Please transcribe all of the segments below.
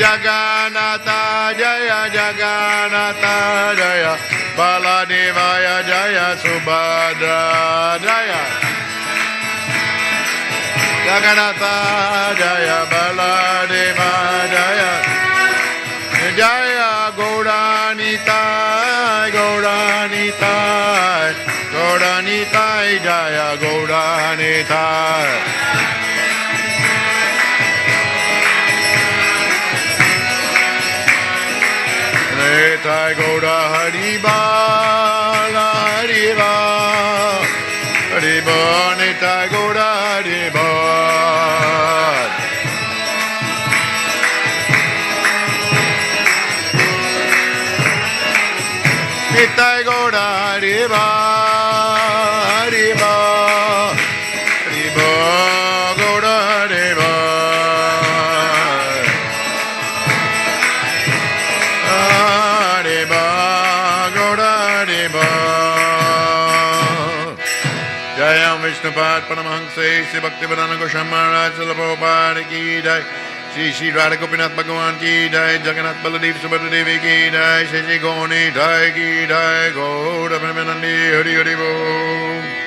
Jagannatha Jaya Jagannatha Jaya Baladevaya Jaya Subhadra Jaya Jagannatha Jaya Baladeva Jaya Jaya Gauranitai Gauranitai Gauranitai Jaya Gauranitai Nitai Gaura Hariba Hariba Hariba Nitai Gaura Hariba Nitai Gaura Hariba Hariba Hariba Gaura Hariba Vishnupad Paramahansa Sri Bhaktivedanta Goswami Maharaj Srila Prabhupada Ki Jai Shri Shri Radha Gopinath Bhagavan Ki Jai Jagannath Baladev Subhadra Devi Ki Jai Shri Shri Gauni Jai Ki Jai Gaura Premanandi Hari Hari Bol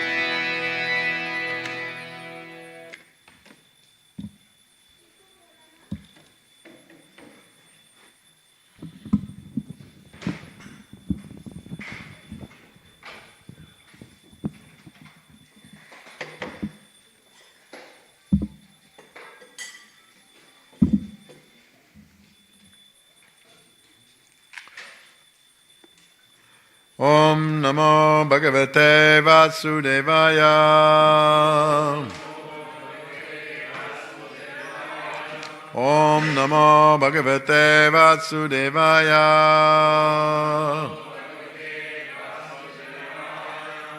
Om Namo Bhagavate Vasudevaya Om Namo Bhagavate Vasudevaya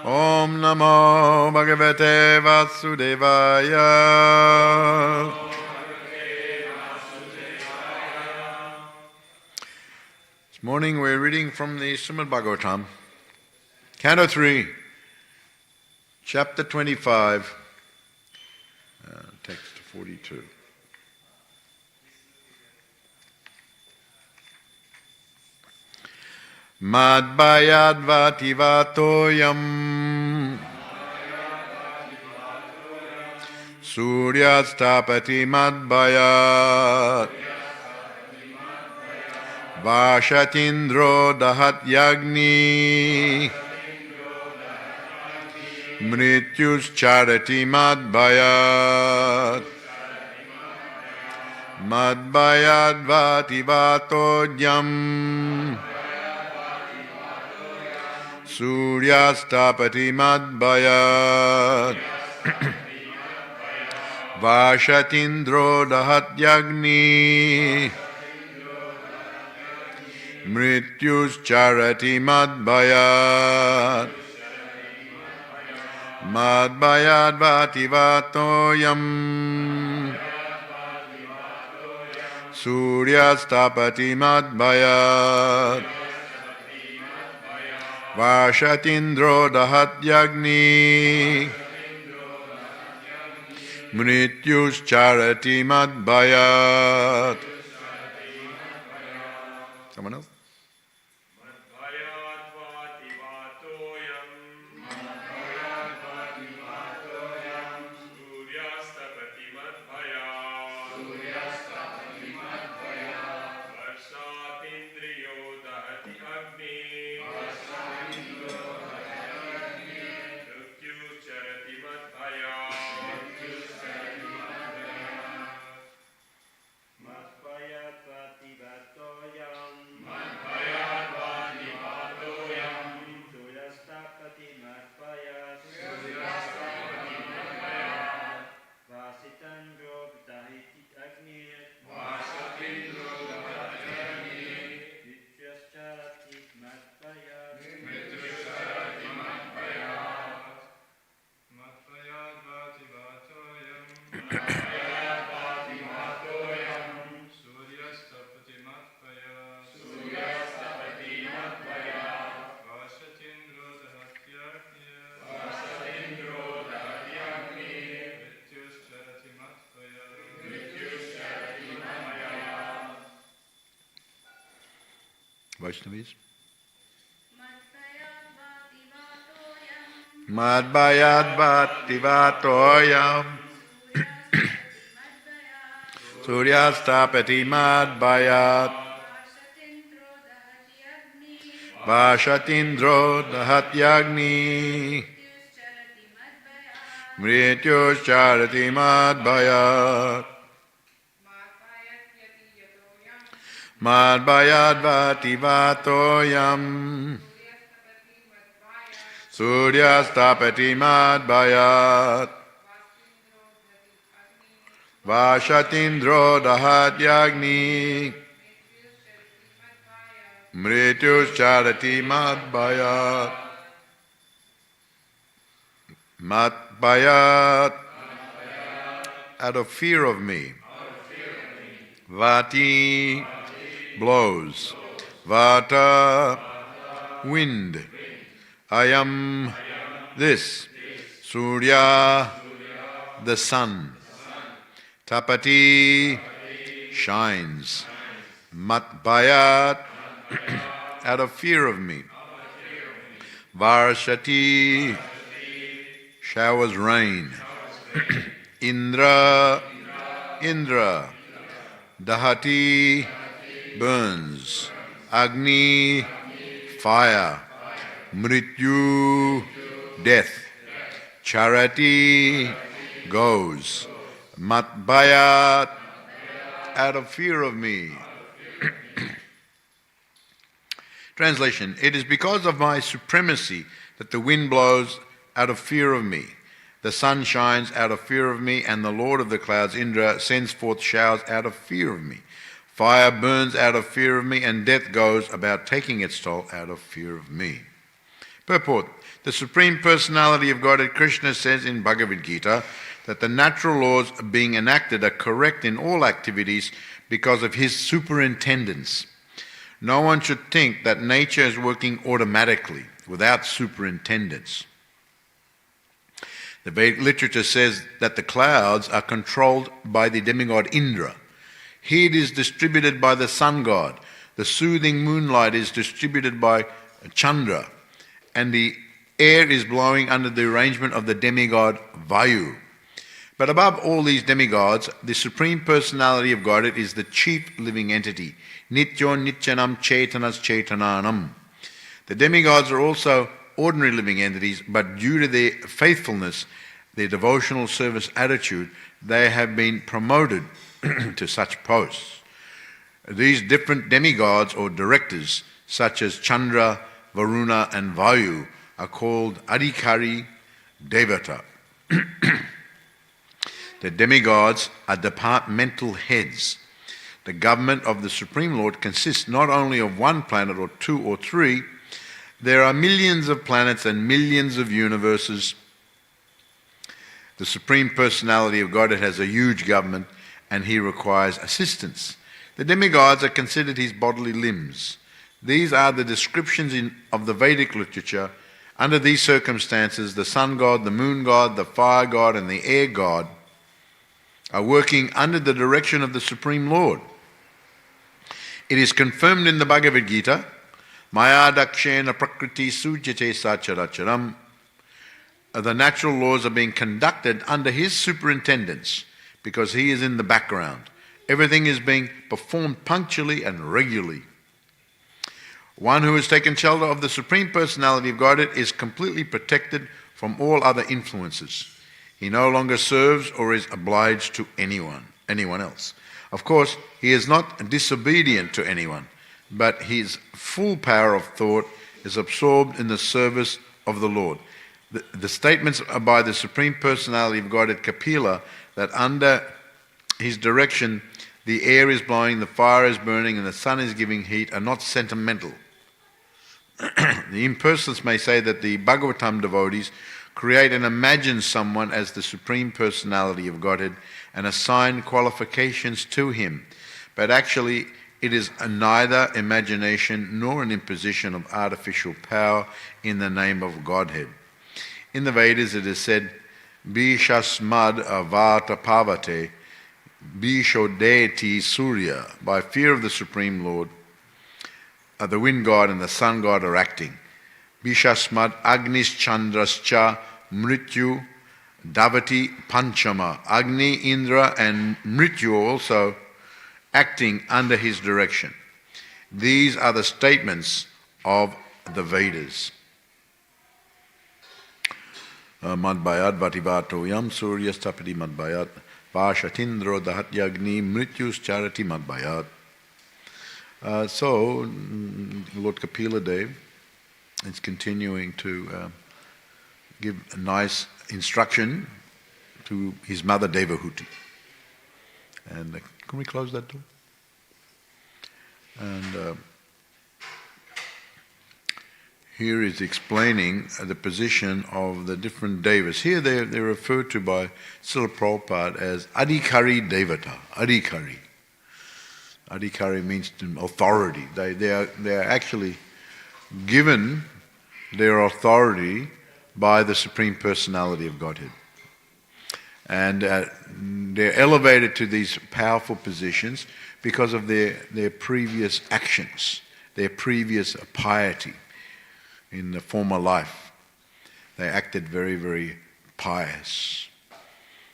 Om Namo Bhagavate Vasudevaya This morning we're reading from the Srimad Bhagavatam, Canto 3, Chapter 25, text 42. Madhvayad vatoyam Suryastapati madhvayat Vashatindro dahat yagni Mrityus charati madhvayat Madhvayad vatoyam Suryastapati madhvayat Vashatindro dahat yagni Mrityus charati madhvayat Madhvayat vatoyam Suryastapati madhvayat Vashatindro dahat yagni Mrityus charati madhvayat. Someone else? Vaishnavis. Madhvayad bhaktivatoyam Suryastapati madhvayat Vashatindro dahatyagni Mrityuscharati madhvayat Madhvayad bhaktivatoyam Suryastapati madhvayat Vashatindro dahatyagni Mrityuscharati madhvayat Madhvayat out of fear of me. Vati blows. Vata wind. Ayam this. Surya the sun. Tapati shines. Madhvayat out of fear of me. Varshati showers rain. Indra Dahati burns. Agni fire. Mrityu death. Charati goes. Madhvayat out of fear of me. Translation: It is because of my supremacy that the wind blows out of fear of me, the sun shines out of fear of me, and the Lord of the clouds, Indra, sends forth showers out of fear of me. Fire burns out of fear of me, and death goes about taking its toll out of fear of me. Purport: The Supreme Personality of Godhead Krishna says in Bhagavad Gita that the natural laws being enacted are correct in all activities because of his superintendence. No one should think that nature is working automatically without superintendence. The Vedic literature says that the clouds are controlled by the demigod Indra. Heat is distributed by the sun god. The soothing moonlight is distributed by Chandra. And the air is blowing under the arrangement of the demigod Vayu. But above all these demigods, the Supreme Personality of Godhead is the chief living entity. Nityo Nityanam Chaitanas Chaitananam. The demigods are also ordinary living entities, but due to their faithfulness, their devotional service attitude, they have been promoted to such posts. These different demigods or directors, such as Chandra, Varuna and Vayu, are called Adhikari Devata. The demigods are departmental heads. The government of the Supreme Lord consists not only of one planet or two or three. There are millions of planets and millions of universes. The Supreme Personality of Godhead has a huge government, and he requires assistance. The demigods are considered his bodily limbs. These are the descriptions of the Vedic literature. Under these circumstances, the sun god, the moon god, the fire god, and the air god are working under the direction of the Supreme Lord. It is confirmed in the Bhagavad Gita, Maya dakshena prakriti sujate sacharacharam. The natural laws are being conducted under his superintendence because he is in the background. Everything is being performed punctually and regularly. One who has taken shelter of the Supreme Personality of Godhead is completely protected from all other influences. He no longer serves or is obliged to anyone else. Of course, he is not disobedient to anyone, but his full power of thought is absorbed in the service of the Lord. The statements by the Supreme Personality of Godhead Kapila that under his direction the air is blowing, the fire is burning, and the sun is giving heat are not sentimental. The impersonalists may say that the Bhagavatam devotees create and imagine someone as the Supreme Personality of Godhead and assign qualifications to him. But actually, it is neither imagination nor an imposition of artificial power in the name of Godhead. In the Vedas it is said, Bishasmad avata pavate, Bisho deity Surya, by fear of the Supreme Lord, the wind god and the sun god are acting. Bishasmad Agnis Chandrascha Mrityu Davati Panchama. Agni, Indra and Mrityu also acting under his direction. These are the statements of the Vedas. Madbayat Vativato Yam Suryastapati Madbayat Vashatindro Dahatyagni Mrityus Charati Madbayat. So, Lord Kapila Dev is continuing to give a nice instruction to his mother Devahuti. And can we close that door? And here is explaining the position of the different devas. Here they're referred to by Srila Prabhupada as Adhikari Devata. Adhikari. Adhikari means authority. They are actually given their authority by the Supreme Personality of Godhead. And they're elevated to these powerful positions because of their previous actions, their previous piety in the former life. They acted very, very pious.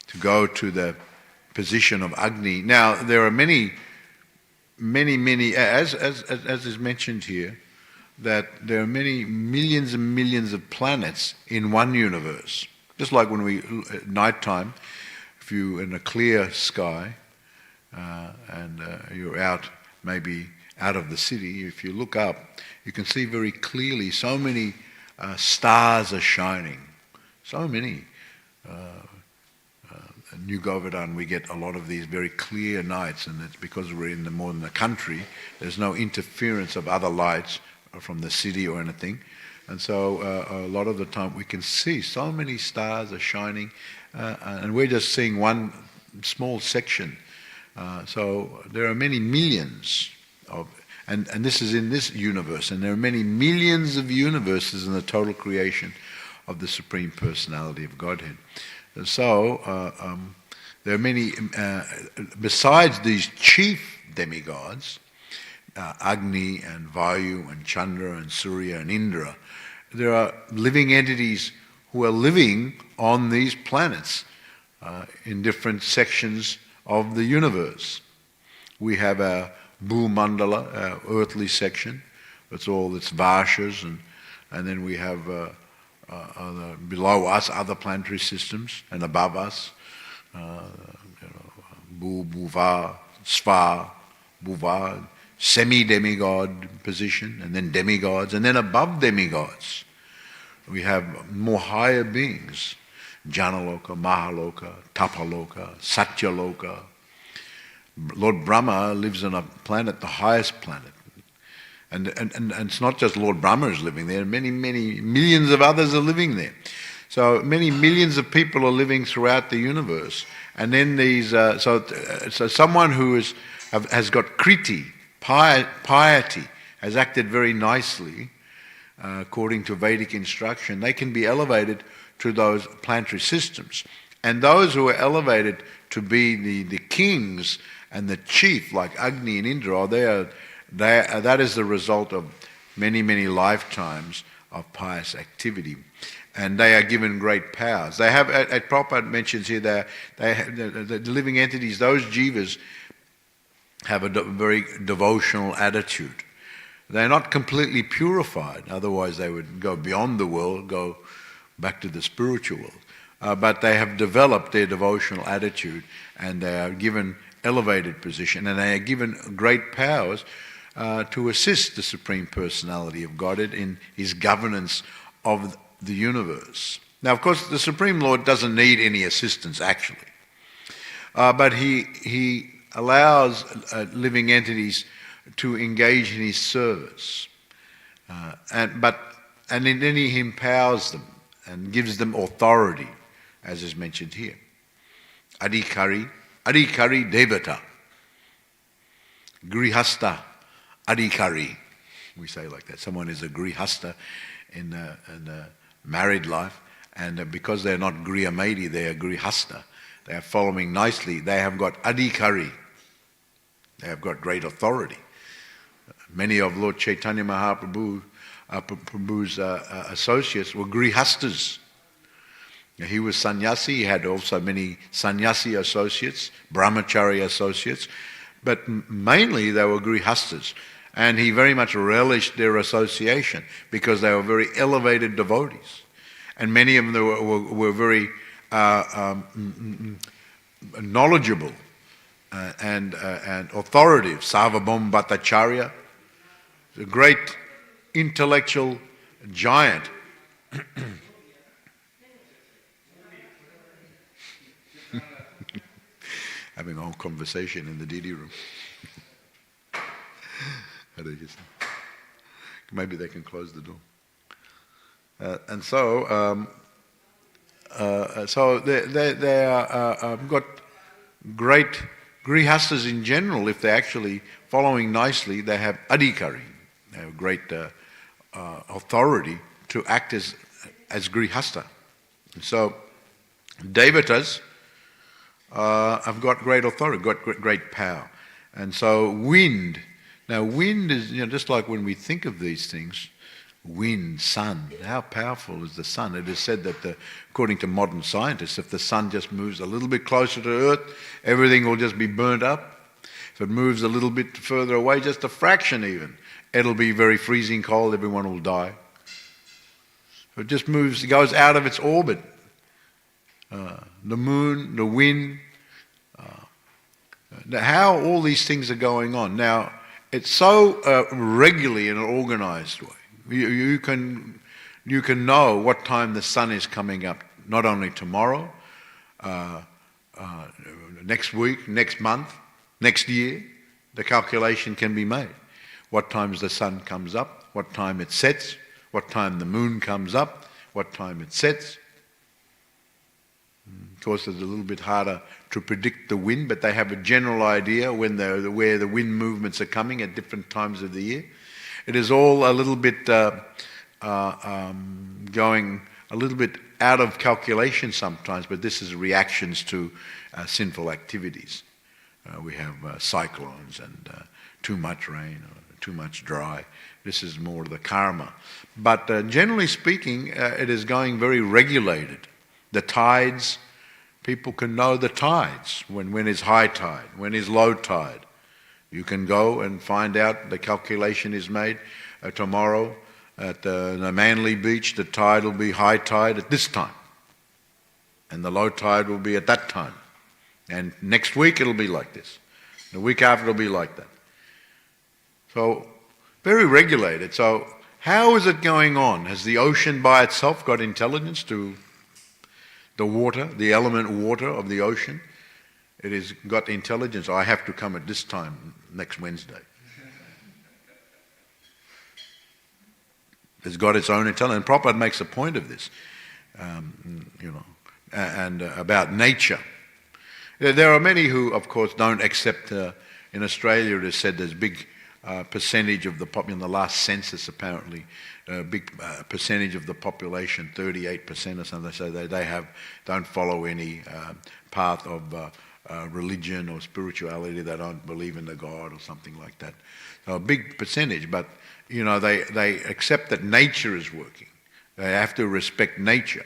To go to the position of Agni. Now, there are many, as is mentioned here, that there are many millions and millions of planets in one universe. Just like when we, at night time, if you're in a clear sky and you're out, maybe out of the city, if you look up, you can see very clearly so many stars are shining. So many. New Govardhan, we get a lot of these very clear nights, and it's because we're in more in the country, there's no interference of other lights from the city or anything. And so a lot of the time we can see so many stars are shining, and we're just seeing one small section. So there are many millions of, and this is in this universe, and there are many millions of universes in the total creation of the Supreme Personality of Godhead. So there are many, besides these chief demigods, Agni and Vayu and Chandra and Surya and Indra, there are living entities who are living on these planets in different sections of the universe. We have our Bhumandala, our earthly section. It's all its Vashas, and then we have below us other planetary systems, and above us, Bhu, Bhuva, Sva, Bhuva, semi-demigod position, and then demigods, and then above demigods we have more higher beings, Janaloka, Mahaloka, Tapaloka, Satyaloka. Lord Brahma lives on a planet, the highest planet. And it's not just Lord Brahma is living there, many, many millions of others are living there. So many millions of people are living throughout the universe. And then these, so someone who has got kriti, piety, has acted very nicely, according to Vedic instruction, they can be elevated to those planetary systems. And those who are elevated to be the kings and the chief, like Agni and Indra, that is the result of many, many lifetimes of pious activity. And they are given great powers. They have, at Prabhupada mentions here, they have, the living entities, those jivas, have a very devotional attitude. They're not completely purified, otherwise they would go beyond the world, go back to the spiritual world. But they have developed their devotional attitude, and they are given elevated position, and they are given great powers to assist the Supreme Personality of Godhead in his governance of the universe. Now, of course, the Supreme Lord doesn't need any assistance, actually. But he allows living entities to engage in his service. And then he empowers them and gives them authority, as is mentioned here. Adhikari Devata. Grihasta Adhikari. We say like that. Someone is a Grihasta in a married life, and because they're not Griyamedi, they are Grihasta. They are following nicely. They have got Adhikari. They have got great authority. many of Lord Chaitanya Mahaprabhu's associates were grihastas. He was sannyasi. He had also many sannyasi associates, brahmachari associates, but mainly they were grihastas. And he very much relished their association because they were very elevated devotees. And many of them were very knowledgeable and authoritative. Sarvabhauma Bhattacharya, a great intellectual giant. Having a whole conversation in the DD room. Maybe they can close the door. So they are got great grihastas in general. If they're actually following nicely, they have adhikari. They have great authority to act as grihasta. So devatas have got great authority, got great power. And so wind. Now wind is, just like when we think of these things, wind, sun, how powerful is the sun? It is said that according to modern scientists, if the sun just moves a little bit closer to Earth, everything will just be burnt up. If it moves a little bit further away, just a fraction even, it'll be very freezing cold, everyone will die. It just moves, it goes out of its orbit. The moon, the wind, how all these things are going on. Now, it's so regularly in an organized way. You can know what time the sun is coming up, not only tomorrow, next week, next month, next year. The calculation can be made. What times the sun comes up, what time it sets, what time the moon comes up, what time it sets. Of course, it's a little bit harder to predict the wind, but they have a general idea where the wind movements are coming at different times of the year. It is all a little bit going a little bit out of calculation sometimes, but this is reactions to sinful activities. We have cyclones and too much rain or too much dry. This is more the karma. But generally speaking, it is going very regulated. The tides, people can know the tides, when is high tide, when is low tide. You can go and find out, the calculation is made tomorrow at the Manly Beach, the tide will be high tide at this time. And the low tide will be at that time. And next week it'll be like this. The week after it'll be like that. So, very regulated. So, how is it going on? Has the ocean by itself got intelligence to the water, the element water of the ocean? It has got intelligence. I have to come at this time next Wednesday. It's got its own intelligence. And Prabhupada makes a point of this, and about nature. There are many who, of course, don't accept. In Australia, it is said there's a big percentage of the in the last census, apparently, a big percentage of the population, 38% or something. So they don't follow any path of religion or spirituality. They don't believe in the God or something like that. So a big percentage, but they accept that nature is working. They have to respect nature.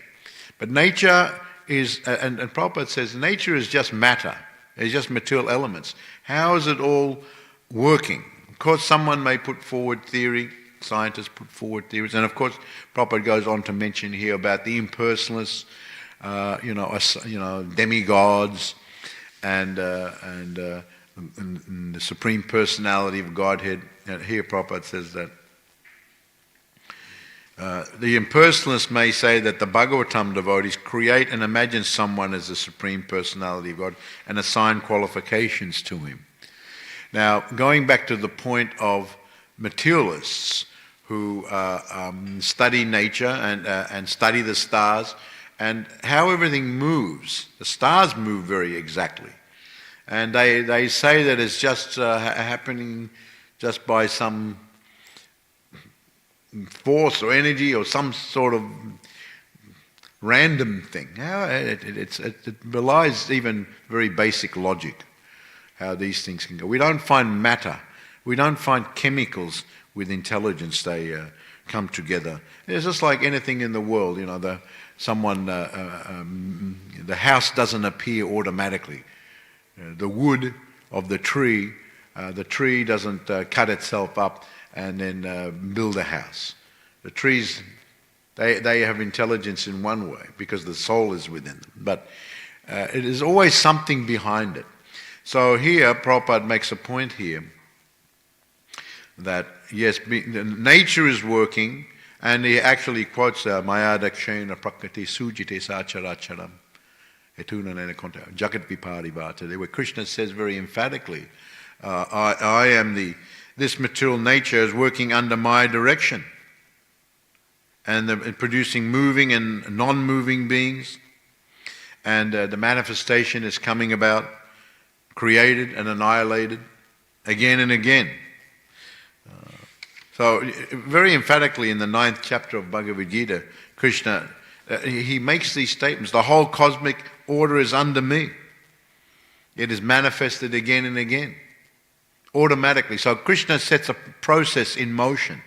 But nature is, and Prabhupada says, nature is just matter. It's just material elements. How is it all working? Of course, someone may put forward theory, scientists put forward theories, and of course, Prabhupada goes on to mention here about the impersonalists, demigods, and the Supreme Personality of Godhead. And here Prabhupada says that the impersonalists may say that the Bhagavatam devotees create and imagine someone as the Supreme Personality of God and assign qualifications to him. Now, going back to the point of materialists who study nature and study the stars and how everything moves. The stars move very exactly. And they say that it's just happening just by some force or energy or some sort of random thing. It belies even very basic logic, how these things can go. We don't find matter We don't find chemicals with intelligence. They come together. It's just like anything in the world. The house doesn't appear automatically. The wood of the tree doesn't cut itself up and then build a house. The trees, they have intelligence in one way because the soul is within them. But it is always something behind it. So here, Prabhupada makes a point here that, yes, nature is working, and he actually quotes Maya Dakshena Prakriti Sujite Sacharacharam Etuna Nena Konta Jagat Viparivata, where Krishna says very emphatically, I am this material nature is working under my direction, and producing moving and non-moving beings, and the manifestation is coming about, created and annihilated again and again. So very emphatically in the 9th chapter of Bhagavad Gita, Krishna, he makes these statements. The whole cosmic order is under me. It is manifested again and again, automatically. So Krishna sets a process in motion,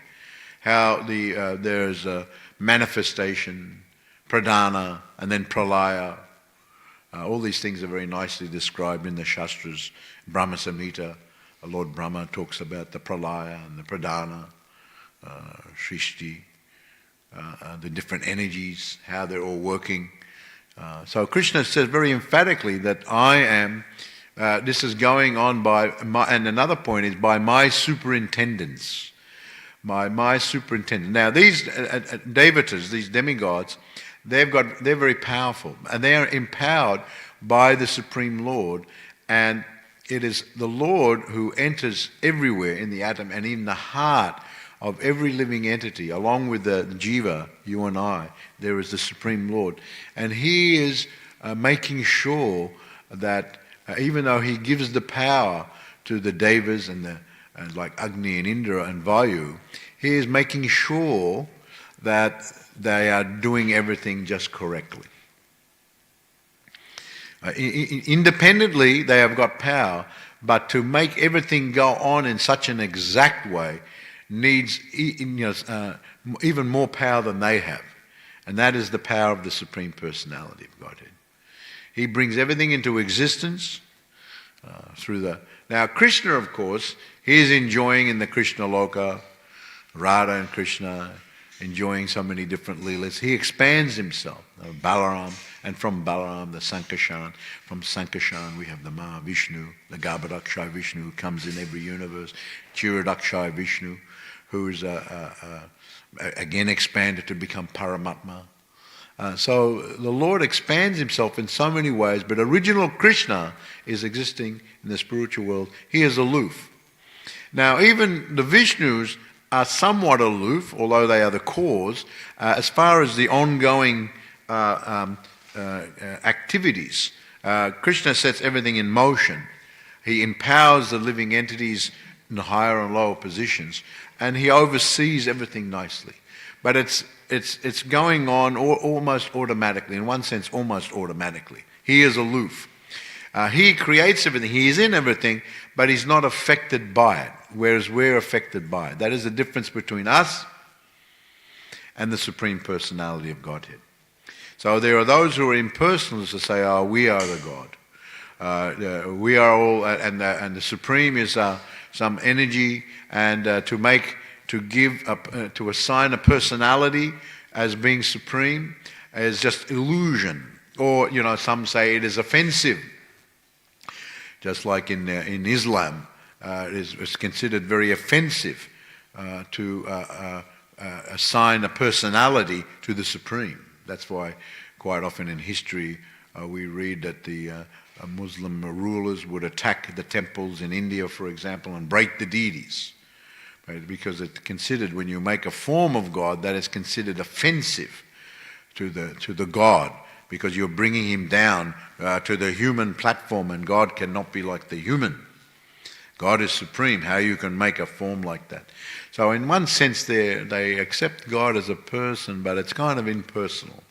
how there's a manifestation, pradhana, and then pralaya. All these things are very nicely described in the Shastras. Brahma Samhita, Lord Brahma talks about the pralaya and the pradhana, Srishti, the different energies, how they're all working. So Krishna says very emphatically that I am, this is going on by my, and another point is by my superintendence. My superintendence. Now these devatas, these demigods, they're very powerful, and they are empowered by the Supreme Lord, and it is the Lord who enters everywhere in the atom and in the heart of every living entity, along with the jiva, you and I. There is the Supreme Lord, and He is making sure that even though He gives the power to the devas and like Agni and Indra and Vayu, He is making sure that they are doing everything just correctly. Independently, they have got power, but to make everything go on in such an exact way needs even more power than they have. And that is the power of the Supreme Personality of Godhead. He brings everything into existence through the... Now, Krishna, of course, he is enjoying in the Krishna Loka, Radha and Krishna, enjoying so many different leelas. He expands himself. Balaram, and from Balaram, the Sankashan. From Sankashan, we have the Mahavishnu, the Garbhadakshay Vishnu, who comes in every universe. Chiradakshay Vishnu, who is again expanded to become Paramatma. So the Lord expands himself in so many ways, but original Krishna is existing in the spiritual world. He is aloof. Now, even the Vishnus are somewhat aloof, although they are the cause, as far as the ongoing activities. Krishna sets everything in motion. He empowers the living entities in the higher and lower positions, and he oversees everything nicely. But it's going on almost automatically, in one sense, almost automatically. He is aloof. He creates everything. He is in everything, but he's not affected by it, whereas we're affected by it. That is the difference between us and the Supreme Personality of Godhead. So there are those who are impersonalists who say, "Oh, we are the God. We are all," and the Supreme is some energy, and to assign a personality as being supreme is just illusion, or some say it is offensive. Just like in Islam, it's considered very offensive to assign a personality to the Supreme. That's why quite often in history we read that the Muslim rulers would attack the temples in India, for example, and break the deities. Right? Because it's considered, when you make a form of God, that is considered offensive to the God, because you're bringing him down to the human platform, and God cannot be like the human. God is supreme. How you can make a form like that? So in one sense they accept God as a person, but it's kind of impersonal.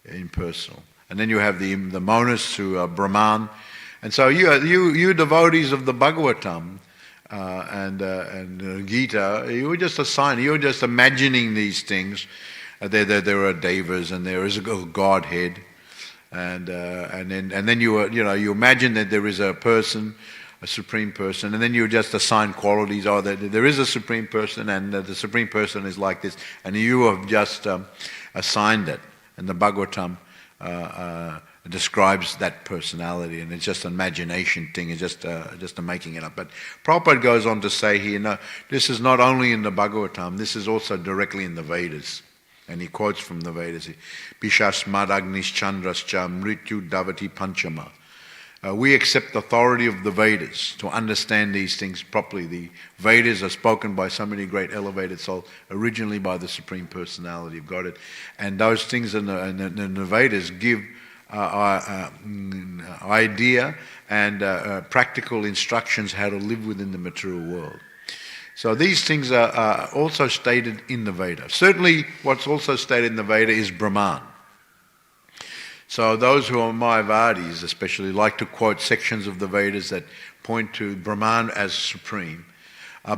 And then you have the monists who are Brahman. And so you devotees of the Bhagavatam, and Gita, you were just assigned. You were just imagining these things. There are devas, and there is a Godhead, and then you imagine that there is a person, a supreme person, and then you just assign qualities. Oh, there is a supreme person, and the supreme person is like this, and you have just assigned it. And the Bhagavatam describes that personality, and it's just an imagination thing. It's just making it up. But Prabhupada goes on to say here, no, this is not only in the Bhagavatam. This is also directly in the Vedas. And he quotes from the Vedas, Bishasmad Agnis Chandrascha Mrityu Davati Panchama. We accept the authority of the Vedas to understand these things properly. The Vedas are spoken by so many great elevated souls, originally by the Supreme Personality of Godhead. And those things in the Vedas give idea and practical instructions how to live within the material world. So these things are also stated in the Veda. Certainly what's also stated in the Veda is Brahman. So those who are Mayavadis especially like to quote sections of the Vedas that point to Brahman as supreme,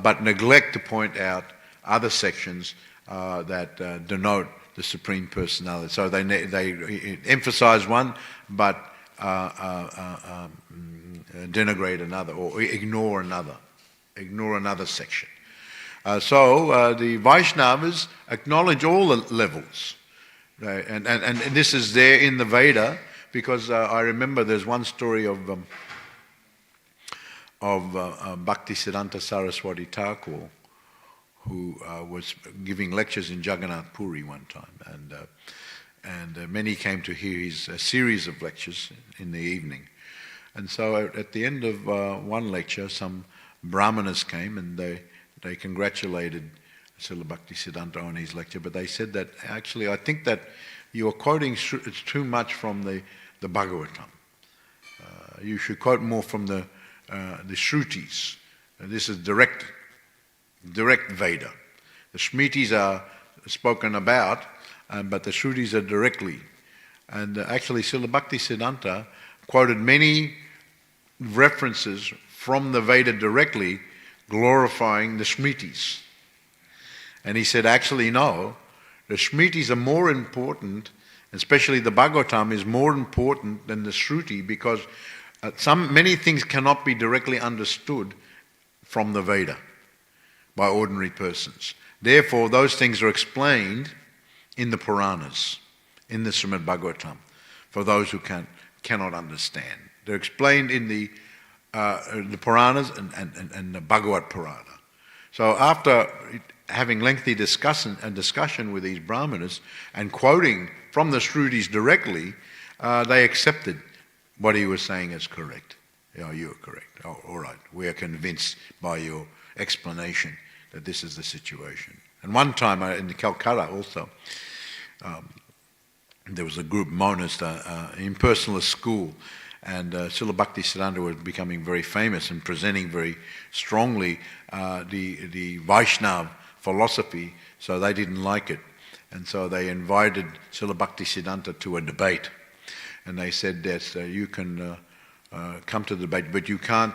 but neglect to point out other sections that denote the Supreme Personality. So they emphasize one, but denigrate another, or ignore another section. So the Vaishnavas acknowledge all the levels. And this is there in the Veda, because I remember there's one story of Bhaktisiddhanta Saraswati Thakur, who was giving lectures in Jagannath Puri one time, and many came to hear his series of lectures in the evening. And so at the end of one lecture, some Brahmanas came, and they congratulated Srila Bhaktisiddhanta on his lecture, but they said that actually I think that you are quoting too much from the Bhagavatam. You should quote more from the Shrutis. This is direct Veda. The Smritis are spoken about, but the Shrutis are directly. And actually Srila Bhaktisiddhanta quoted many references from the Veda directly, glorifying the Smritis. And he said, actually, no, the Smritis are more important, especially the Bhagavatam is more important than the Shruti, because many things cannot be directly understood from the Veda by ordinary persons. Therefore, those things are explained in the Puranas, in the Srimad Bhagavatam, for those who cannot understand. They're explained in the Puranas and the Bhagavad Purana. So after having lengthy discussion with these Brahmanas and quoting from the Shrutis directly, they accepted what he was saying as correct. Oh, you are correct. Oh, all right. We are convinced by your explanation that this is the situation. And one time in Calcutta also, there was a group, monist, impersonalist school, and Srila Bhaktisiddhanta was becoming very famous and presenting very strongly the Vaishnava philosophy, so they didn't like it. And so they invited Srila Bhaktisiddhanta to a debate. And they said that you can come to the debate, but you can't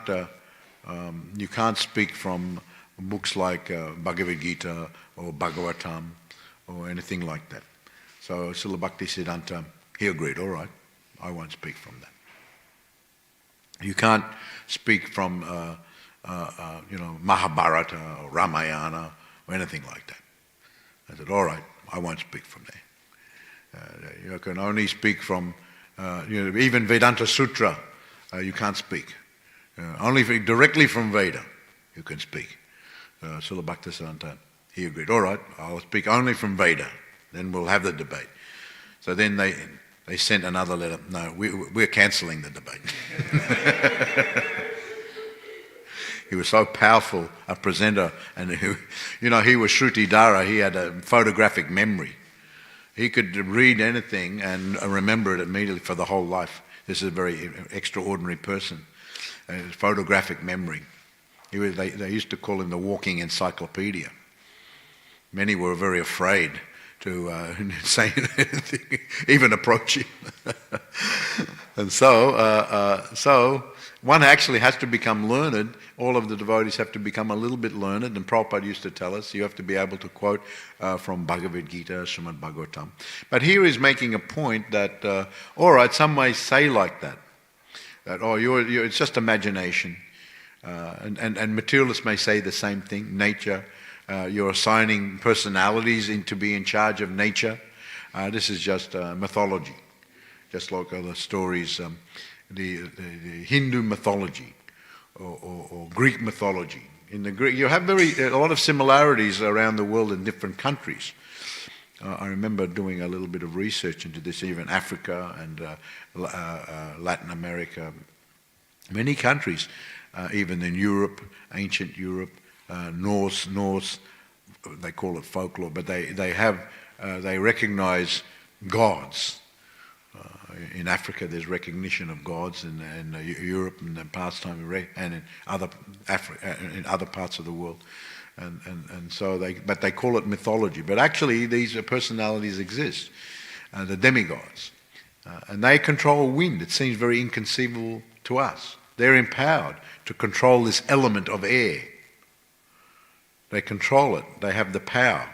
speak from books like Bhagavad Gita or Bhagavatam or anything like that. So Srila Bhaktisiddhanta, he agreed, all right, I won't speak from that. You can't speak from Mahabharata or Ramayana or anything like that. I said, all right, I won't speak from there. You can only speak from, even Vedanta Sutra, you can't speak. Only directly from Veda you can speak. Srila Bhaktisiddhanta, he agreed, all right, I'll speak only from Veda, then we'll have the debate. So then they sent another letter, no, we're cancelling the debate. He was so powerful a presenter, and he was Shrutidhara, he had a photographic memory. He could read anything and remember it immediately for the whole life. This is a very extraordinary person, photographic memory. They used to call him the walking encyclopedia. Many were very afraid to say anything, even approach him. And so one actually has to become learned. All of the devotees have to become a little bit learned, and Prabhupada used to tell us you have to be able to quote from Bhagavad Gita, Srimad Bhagavatam. But here he's making a point that, all right, some may say like that it's just imagination. And materialists may say the same thing, nature. You're assigning personalities to be in charge of nature. This is just mythology, just like other stories, the Hindu mythology or Greek mythology. In the Greek, you have a lot of similarities around the world in different countries. I remember doing a little bit of research into this, even Africa and Latin America, many countries, even in Europe, ancient Europe, Norse, they call it folklore, but they recognize gods. In Africa, there's recognition of gods, in Europe, in the past time, and in in other parts of the world, and so they call it mythology. But actually, these personalities exist, the demigods, and they control wind. It seems very inconceivable to us. They're empowered to control this element of air. They control it. They have the power.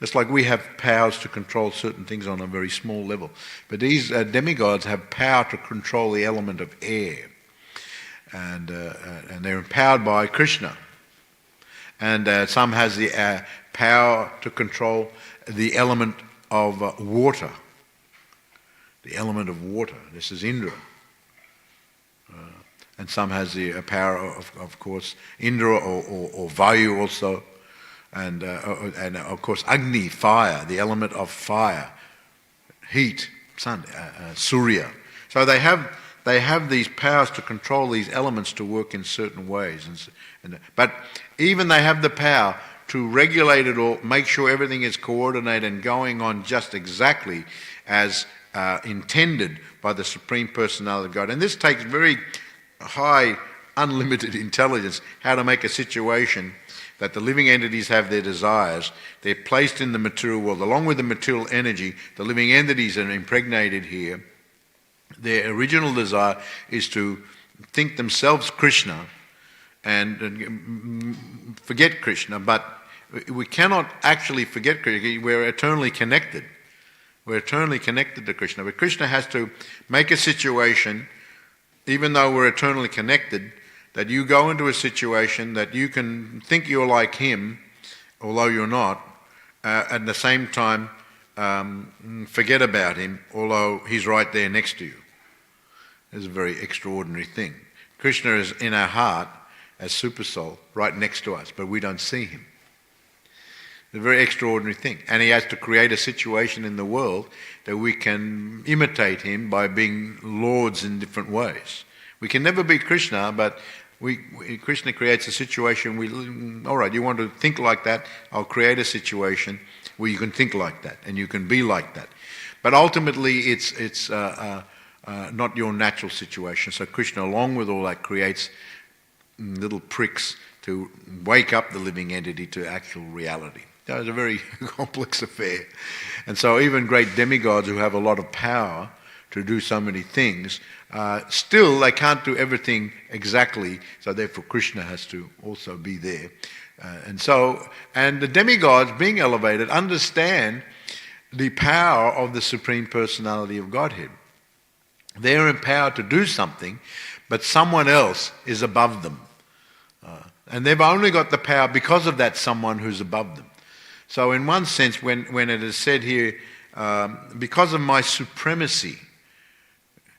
Just like we have powers to control certain things on a very small level. But these demigods have power to control the element of air. And they're empowered by Krishna. And some has the power to control the element of water. The element of water. This is Indra. And some has the power of course, Indra or Vayu also. And of course Agni, fire, the element of fire, heat, sun, Surya. So they have these powers to control these elements to work in certain ways. But even they have the power to regulate it all, make sure everything is coordinated and going on just exactly as intended by the Supreme Personality of God. And this takes very high, unlimited intelligence, how to make a situation that the living entities have their desires. They're placed in the material world. Along with the material energy, the living entities are impregnated here. Their original desire is to think themselves Krishna and forget Krishna, but we cannot actually forget Krishna. We're eternally connected. We're eternally connected to Krishna. But Krishna has to make a situation, even though we're eternally connected, that you go into a situation that you can think you're like him, although you're not, at the same time forget about him, although he's right there next to you. It's a very extraordinary thing. Krishna is in our heart as Super Soul, right next to us, but we don't see him. It's a very extraordinary thing. And he has to create a situation in the world that we can imitate him by being lords in different ways. We can never be Krishna, but Krishna creates a situation. All right, you want to think like that? I'll create a situation where you can think like that and you can be like that. But ultimately, it's not your natural situation. So Krishna, along with all that, creates little pricks to wake up the living entity to actual reality. It's a very complex affair. And so even great demigods who have a lot of power to do so many things, still they can't do everything exactly, so therefore Krishna has to also be there. And the demigods, being elevated, understand the power of the Supreme Personality of Godhead. They're empowered to do something, but someone else is above them. And they've only got the power because of that someone who's above them. So in one sense, when it is said here, because of my supremacy,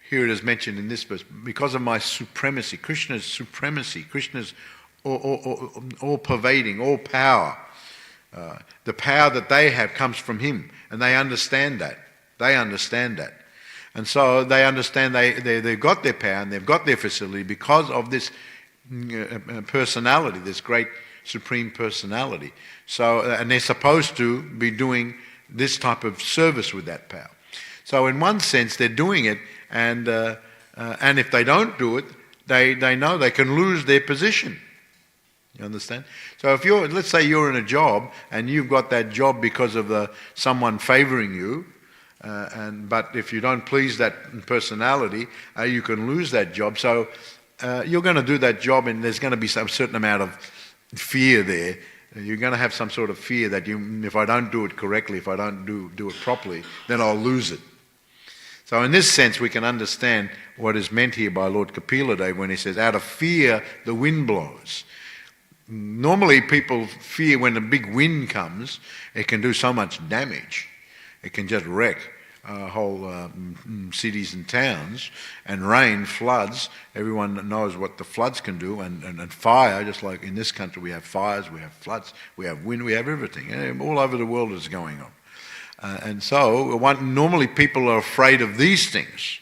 here it is mentioned in this verse, because of my supremacy, Krishna's all-pervading, all power. The power that they have comes from him, and they understand that. And so they understand they've got their power and they've got their facility because of this personality, this great Supreme Personality. So, and they're supposed to be doing this type of service with that power. So in one sense, they're doing it, and if they don't do it, they know they can lose their position. You understand? So if let's say you're in a job, and you've got that job because of someone favouring you, but if you don't please that personality, you can lose that job. So you're going to do that job, and there's going to be some certain amount of fear there. You're going to have some sort of fear that if I don't do it correctly, if I don't do it properly, then I'll lose it. So in this sense, we can understand what is meant here by Lord Kapila Dev when he says, out of fear, the wind blows. Normally people fear when a big wind comes, it can do so much damage. It can just wreck whole cities and towns, and rain, floods. Everyone knows what the floods can do, and fire, just like in this country we have fires, we have floods, we have wind, we have everything. All over the world is going on. And so normally people are afraid of these things,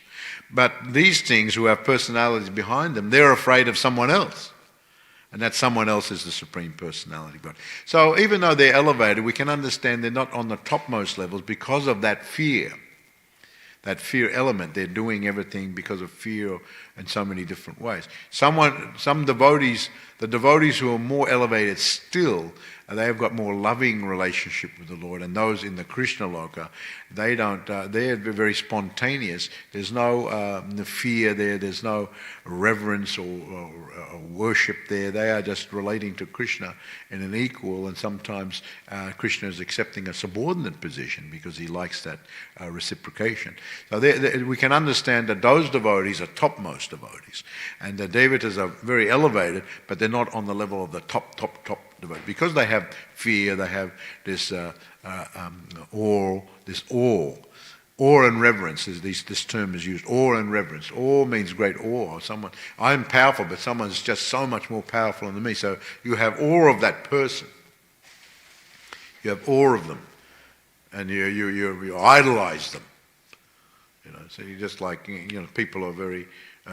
but these things who have personalities behind them, they're afraid of someone else. And that someone else is the Supreme Personality of God. So even though they're elevated, we can understand they're not on the topmost levels because of that fear element. They're doing everything because of fear in so many different ways. Some devotees, the devotees who are more elevated still, they have got more loving relationship with the Lord, and those in the Krishna Loka, they don't. They're very spontaneous. There's no fear there. There's no reverence or worship there. They are just relating to Krishna in an equal, and sometimes Krishna is accepting a subordinate position because he likes that reciprocation. So we can understand that those devotees are topmost devotees, and the devatas are very elevated, but they're not on the level of the top devotees. Because they have fear, they have this awe, awe and reverence. This term is used. Awe and reverence. Awe means great awe. I'm powerful, but someone's just so much more powerful than me. So you have awe of that person. You have awe of them, and you idolize them. So you just like people are very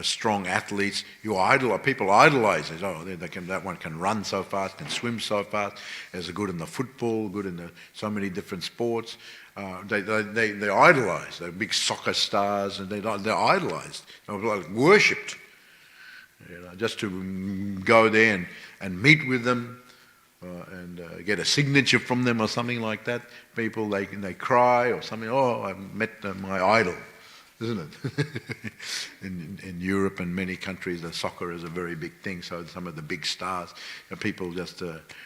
strong athletes. People idolize it. Oh, that one can run so fast, can swim so fast. There's good in the football, good in so many different sports. They idolize. They're big soccer stars, and they're idolized, like worshipped. Just to go there and meet with them and get a signature from them or something like that. People they cry or something. Oh, I met my idol. Isn't it? in Europe and many countries, the soccer is a very big thing. So some of the big stars, people just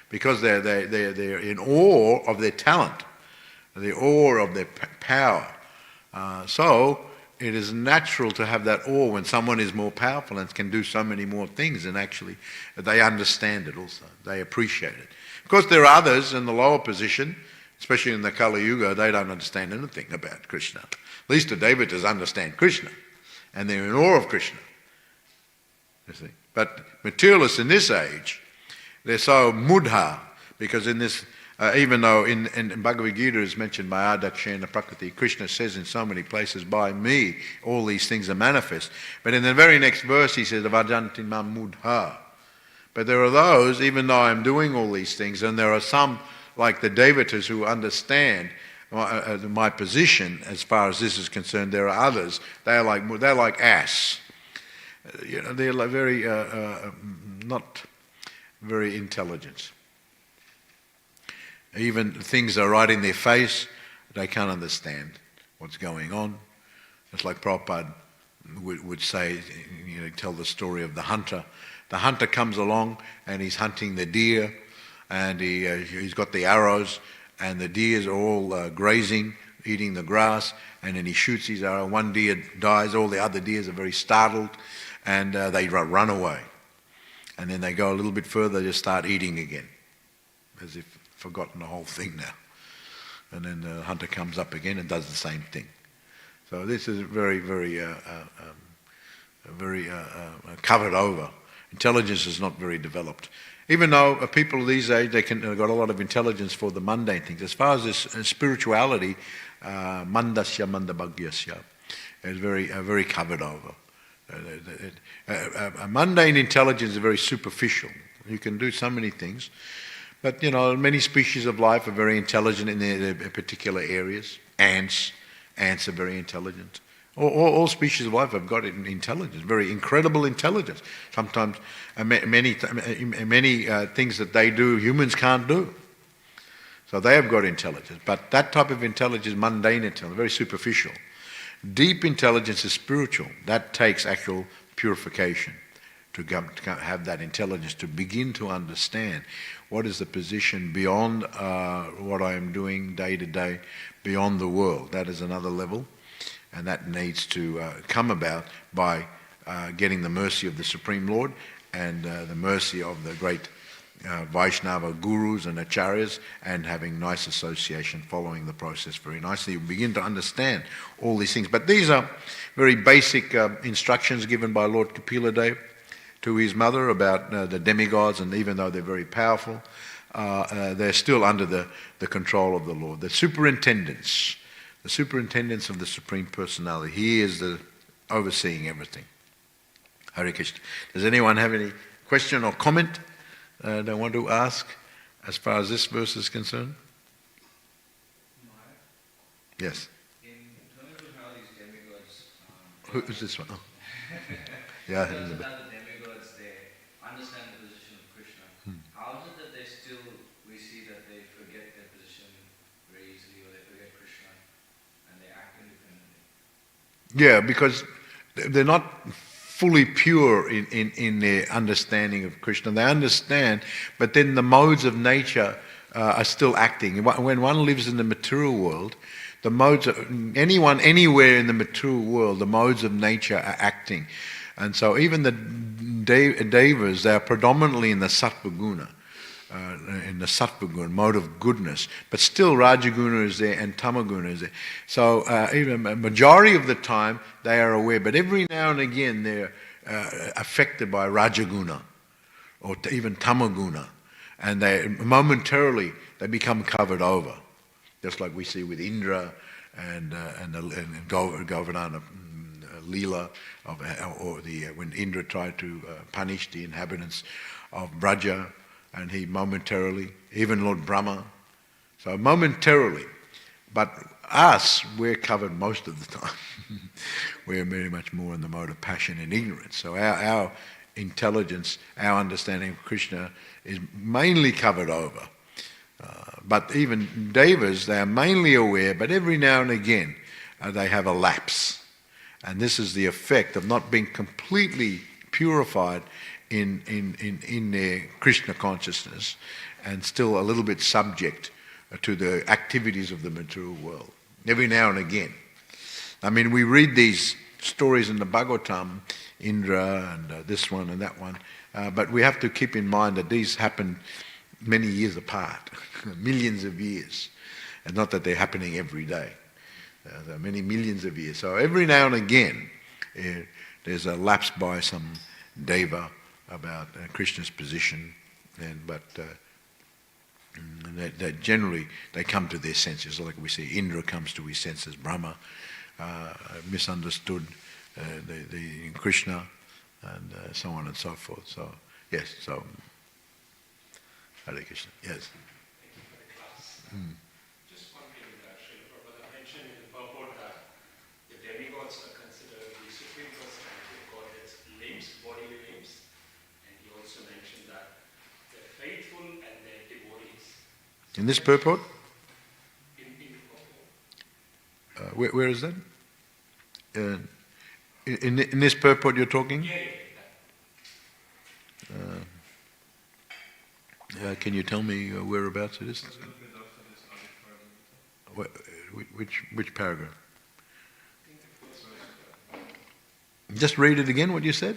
because they're in awe of their talent, the awe of their power. So it is natural to have that awe when someone is more powerful and can do so many more things, and actually they understand it also. They appreciate it. Of course, there are others in the lower position, especially in the Kali Yuga. They don't understand anything about Krishna. At least the devatas understand Krishna, and they're in awe of Krishna. You see, but materialists in this age, they're so mudha, because in this, even though in Bhagavad Gita is mentioned by Adakshena Prakriti, Krishna says in so many places, by me all these things are manifest. But in the very next verse he says, Vajanti mam mudha. But there are those, even though I'm doing all these things, and there are some like the devatas who understand my position as far as this is concerned. There are others. They're like ass. They're like very not very intelligent. Even things are right in their face, they can't understand what's going on. It's like Prabhupada would say, tell the story of the hunter. The hunter comes along and he's hunting the deer, and he's got the arrows, and the deers are all grazing, eating the grass, and then he shoots his arrow. One deer dies, all the other deers are very startled, and they run away. And then they go a little bit further, they just start eating again, as if forgotten the whole thing now. And then the hunter comes up again and does the same thing. So this is very, very, covered over. Intelligence is not very developed. Even though people these days, they've got a lot of intelligence for the mundane things. As far as this spirituality, mandasya mandabhagyasya is very covered over. A mundane intelligence is very superficial. You can do so many things. But, many species of life are very intelligent in their particular areas. Ants are very intelligent. All species of life have got intelligence, very incredible intelligence. Sometimes many things that they do, humans can't do. So they have got intelligence. But that type of intelligence, mundane intelligence, very superficial. Deep intelligence is spiritual. That takes actual purification. to have that intelligence, to begin to understand what is the position beyond what I am doing day to day, beyond the world. That is another level, and that needs to come about by getting the mercy of the Supreme Lord and the mercy of the great Vaishnava gurus and acharyas, and having nice association, following the process very nicely. You begin to understand all these things. But these are very basic instructions given by Lord Kapila Dev to his mother about the demigods, and even though they're very powerful, they're still under the control of the Lord. The superintendents of the Supreme Personality. He is the overseeing everything. Hare Krishna. Does anyone have any question or comment they want to ask as far as this verse is concerned? Yes. In terms of how these demigods... Who is this one? Oh. Yeah. In terms of how the demigods, they understand the position of Krishna, how is it that we see that they forget their position very easily, or they forget Krishna, and they act independently? Yeah, because they're not fully pure in their understanding of Krishna. They understand, but then the modes of nature are still acting. When one lives in the material world, the modes of anyone anywhere in the material world, the modes of nature are acting. And so even the devas, they are predominantly in the sattva guna, mode of goodness, but still Rajaguna is there and Tamaguna is there. So even a majority of the time they are aware, but every now and again they're affected by Rajaguna or even Tamaguna, and they momentarily they become covered over, just like we see with Indra and Govardhana Leela, when Indra tried to punish the inhabitants of Braja. And he momentarily, even Lord Brahma, so momentarily. But us, we're covered most of the time. We're very much more in the mode of passion and ignorance. So our intelligence, our understanding of Krishna is mainly covered over. But even devas, they are mainly aware, but every now and again they have a lapse. And this is the effect of not being completely purified in their Krishna consciousness, and still a little bit subject to the activities of the material world. Every now and again. I mean, we read these stories in the Bhagavatam, Indra and this one and that one, but we have to keep in mind that these happen many years apart, millions of years, and not that they're happening every day. There are many millions of years. So every now and again, there's a lapse by some deva about Krishna's position, but that generally they come to their senses. Like we see, Indra comes to his senses, Brahma misunderstood the Krishna, and so on and so forth. So yes, so Hare Krishna. Yes. Thank you for the class. Just one thing that Srila Prabhupada mentioned in the purport that the demigods are considered the Supreme Personality of Godhead's limbs, bodily limbs. And he also mentioned that they're faithful and they're devotees. In this purport? In the purport. Where is that? In this purport you're talking? Yeah. Can you tell me whereabouts it is? Which paragraph? Just read it again, what you said?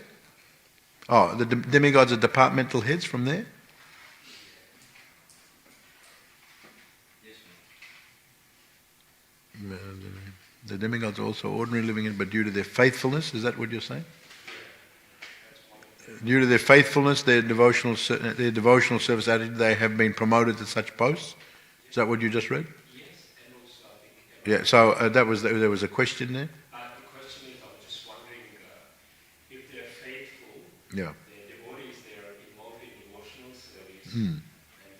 Oh, the demigods are departmental heads from there? The demigods are also ordinary living, but due to their faithfulness, is that what you're saying? Due to their faithfulness, their devotional service attitude, they have been promoted to such posts. Is that what you just read? Yes, and also I think... Yeah, so there was a question there? The question is, I was just wondering if they're faithful, Yeah. they're devotees, they're involved in devotional service, and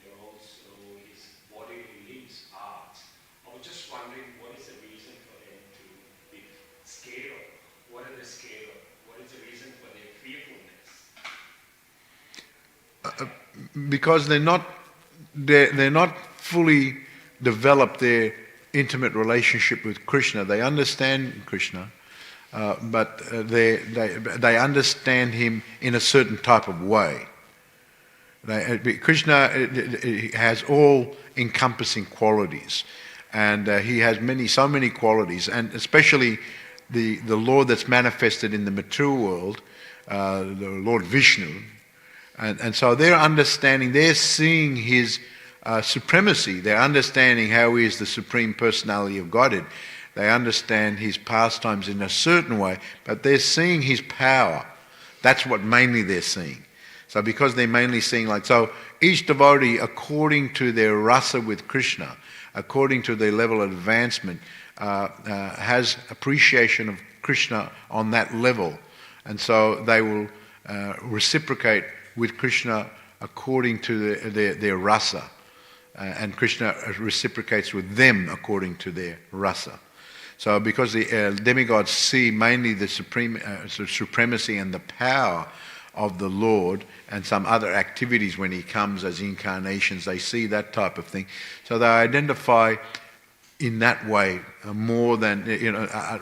they're also his bodily limbs, arts. I was just wondering what is the reason for them to be scared of? What are they scared of? What is the reason for their fearfulness? Because they're not fully developed their intimate relationship with Krishna. They understand Krishna, but they understand him in a certain type of way. Krishna has all encompassing qualities, and he has so many qualities, and especially the Lord that's manifested in the material world, the Lord Vishnu, and so they're understanding, they're seeing his supremacy, they're understanding how he is the Supreme Personality of Godhead. They understand his pastimes in a certain way, but they're seeing his power. That's what mainly they're seeing. So because they're mainly seeing so each devotee, according to their rasa with Krishna, according to their level of advancement, has appreciation of Krishna on that level. And so they will reciprocate with Krishna according to their rasa. And Krishna reciprocates with them according to their rasa. So because the demigods see mainly the supremacy and the power of the Lord and some other activities when he comes as incarnations, they see that type of thing. So they identify in that way more than,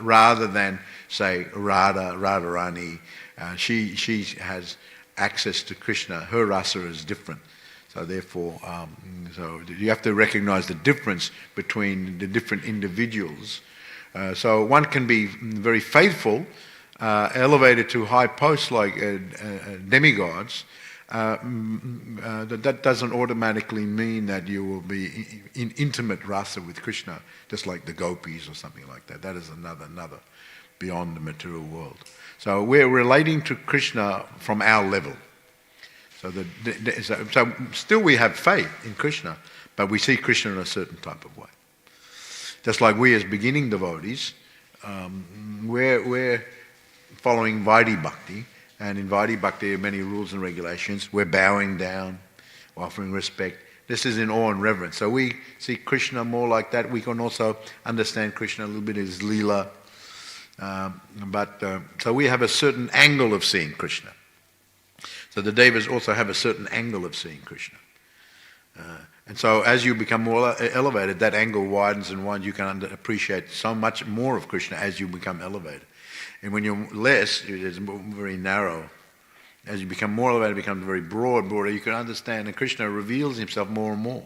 rather than say Radharani. She has access to Krishna. Her rasa is different. So therefore, so you have to recognize the difference between the different individuals. So one can be very faithful, elevated to high posts like demigods. That doesn't automatically mean that you will be in intimate rasa with Krishna, just like the gopis or something like that. That is another beyond the material world. So we're relating to Krishna from our level. So still we have faith in Krishna, but we see Krishna in a certain type of way. Just like we as beginning devotees, we're following Vaidhi Bhakti, and in Vaidhi Bhakti there are many rules and regulations. We're bowing down, offering respect. This is in awe and reverence. So we see Krishna more like that. We can also understand Krishna a little bit as Leela. So we have a certain angle of seeing Krishna. So the Devas also have a certain angle of seeing Krishna. And so as you become more elevated, that angle widens and widens. You can appreciate so much more of Krishna as you become elevated. And when you're less, it's very narrow. As you become more elevated, it becomes very broader. You can understand, and Krishna reveals himself more and more.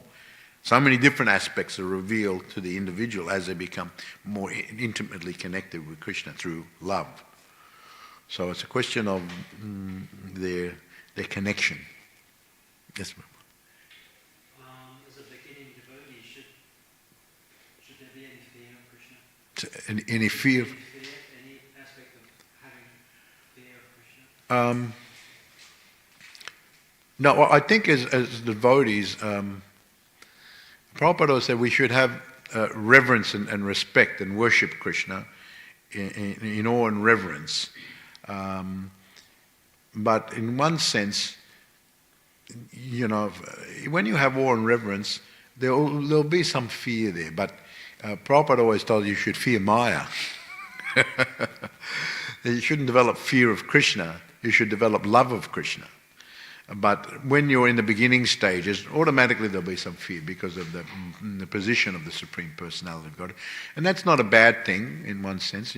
So many different aspects are revealed to the individual as they become more intimately connected with Krishna through love. So it's a question of their connection. Yes, ma'am. As a beginning devotee, should there be any fear of Krishna? Any fear? Any aspect of having fear of Krishna? No, I think as devotees, Prabhupada said we should have reverence and respect and worship Krishna in awe and reverence. But in one sense, when you have awe and reverence, there'll be some fear there. But Prabhupada always told you should fear Maya. You shouldn't develop fear of Krishna. You should develop love of Krishna. But when you're in the beginning stages, automatically there'll be some fear because of the position of the Supreme Personality of God. And that's not a bad thing in one sense.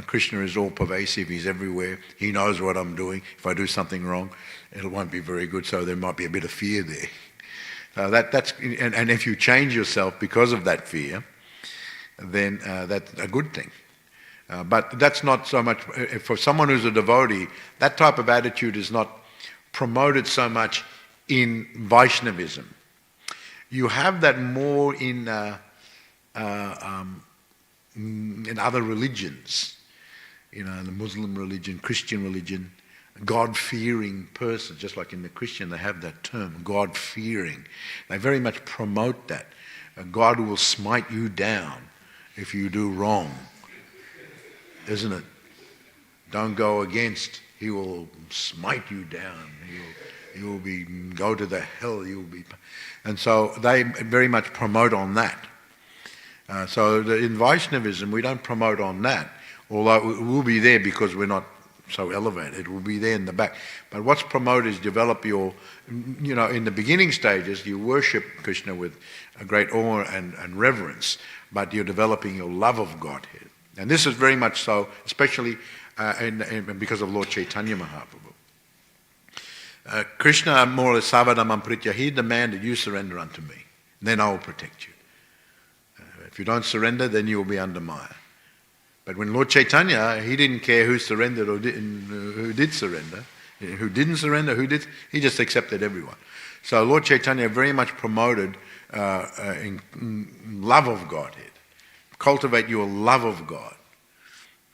Krishna is all pervasive. He's everywhere. He knows what I'm doing. If I do something wrong, it won't be very good. So there might be a bit of fear there. And if you change yourself because of that fear, then that's a good thing. But that's not so much, for someone who's a devotee, that type of attitude is not promoted so much in Vaishnavism. You have that more in other religions, the Muslim religion, Christian religion, God-fearing person, just like in the Christian they have that term, God-fearing. They very much promote that. God will smite you down if you do wrong, isn't it? Don't go against. He will smite you down. You'll go to the hell. And so they very much promote on that. In Vaishnavism, we don't promote on that, although it will be there because we're not so elevated. It will be there in the back. But what's promoted is develop your, in the beginning stages, you worship Krishna with a great awe and reverence, but you're developing your love of Godhead. And this is very much so, especially because of Lord Chaitanya Mahaprabhu. Krishna more or less savadamam pritya, he demanded, you surrender unto me, then I will protect you. If you don't surrender, then you will be under Maya. But when Lord Chaitanya, he didn't care who surrendered or who did surrender, who didn't surrender, who did, he just accepted everyone. So Lord Chaitanya very much promoted love of Godhead. Cultivate your love of God.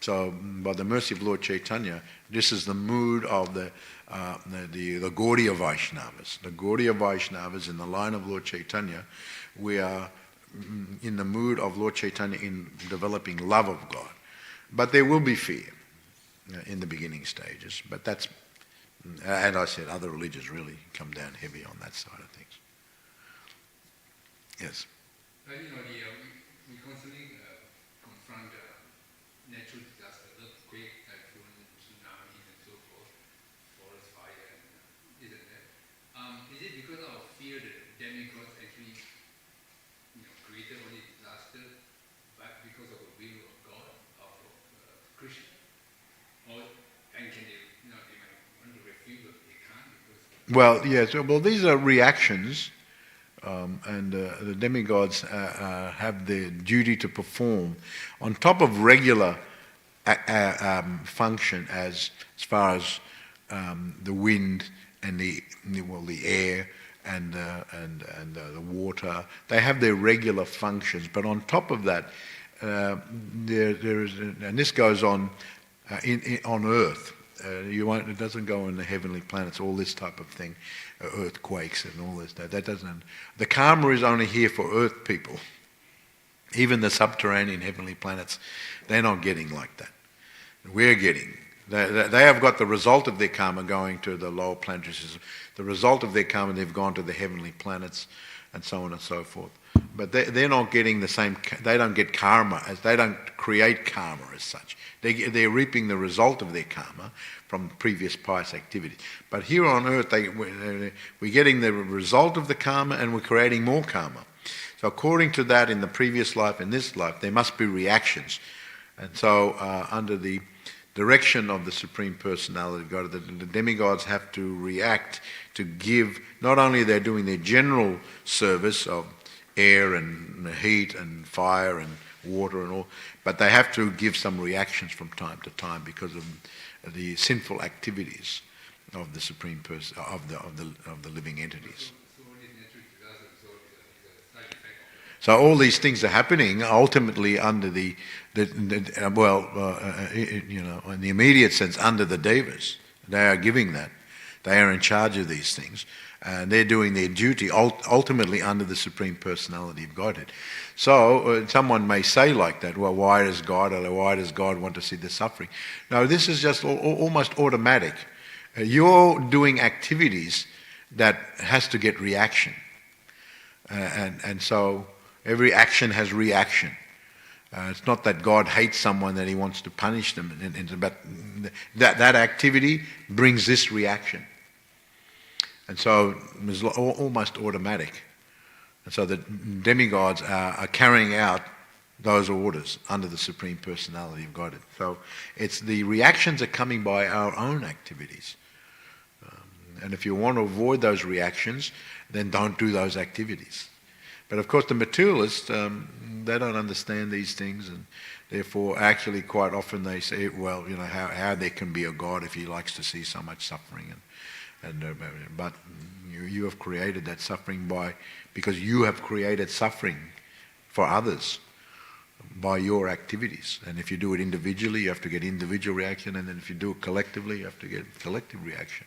So by the mercy of Lord Chaitanya, this is the mood of the Gaudiya Vaishnavas. The Gaudiya Vaishnavas in the line of Lord Chaitanya, we are in the mood of Lord Chaitanya in developing love of God. But there will be fear in the beginning stages. But that's, and I said, other religions really come down heavy on that side of things. Yes? We constantly confront natural disasters, earthquake, typhoon, tsunamis, and so forth, forest fire, and isn't that? Is it because of fear that demigods actually created all these disasters, but because of the will of God, of Krishna? And can they, they might want to refuse, but they can't because... Well, yes. Well, these are reactions, and the demigods have the duty to perform on top of regular function as far as the wind and the air and the water. They have their regular functions, but on top of that, there is, and this goes on on Earth. It doesn't go on the heavenly planets. All this type of thing, earthquakes and all this. That doesn't. The karma is only here for Earth people. Even the subterranean heavenly planets, they're not getting like that. We're getting. They have got the result of their karma going to the lower planetary system. The result of their karma, they've gone to the heavenly planets, and so on and so forth. But they're not getting the same. They don't get karma as they don't create karma as such. They're reaping the result of their karma from previous pious activities. But here on earth, we're getting the result of the karma, and we're creating more karma. So according to that, in the previous life, in this life, there must be reactions. And so under the direction of the Supreme Personality of God, the demigods have to react to give, not only they're doing their general service of air and heat and fire and water and all, but they have to give some reactions from time to time because of the sinful activities of the Supreme Person, of the living entities. So all these things are happening ultimately under in the immediate sense, under the devas. They are giving that. They are in charge of these things. And they're doing their duty ultimately under the Supreme Personality of Godhead. So someone may say like that, well, why does God want to see the suffering? No, this is just almost automatic. You're doing activities that has to get reaction. And so every action has reaction. It's not that God hates someone that he wants to punish them, but that activity brings this reaction. And so it's almost automatic. And so the demigods are carrying out those orders under the Supreme Personality of Godhead. So it's the reactions are coming by our own activities. And if you want to avoid those reactions, then don't do those activities. But of course the materialists, they don't understand these things, and therefore actually quite often they say, well, how there can be a God if he likes to see so much suffering. But you have created that suffering because you have created suffering for others by your activities. And if you do it individually, you have to get individual reaction, and then if you do it collectively, you have to get collective reaction.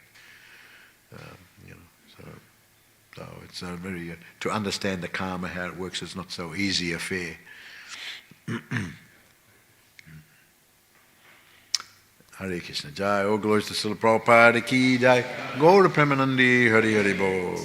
So it's a very to understand the karma, how it works, is not so easy affair. Hare Krishna. Jai. All glories to Srila Prabhupada ki jai. Gaura Premanandi. Hari Hari Bo.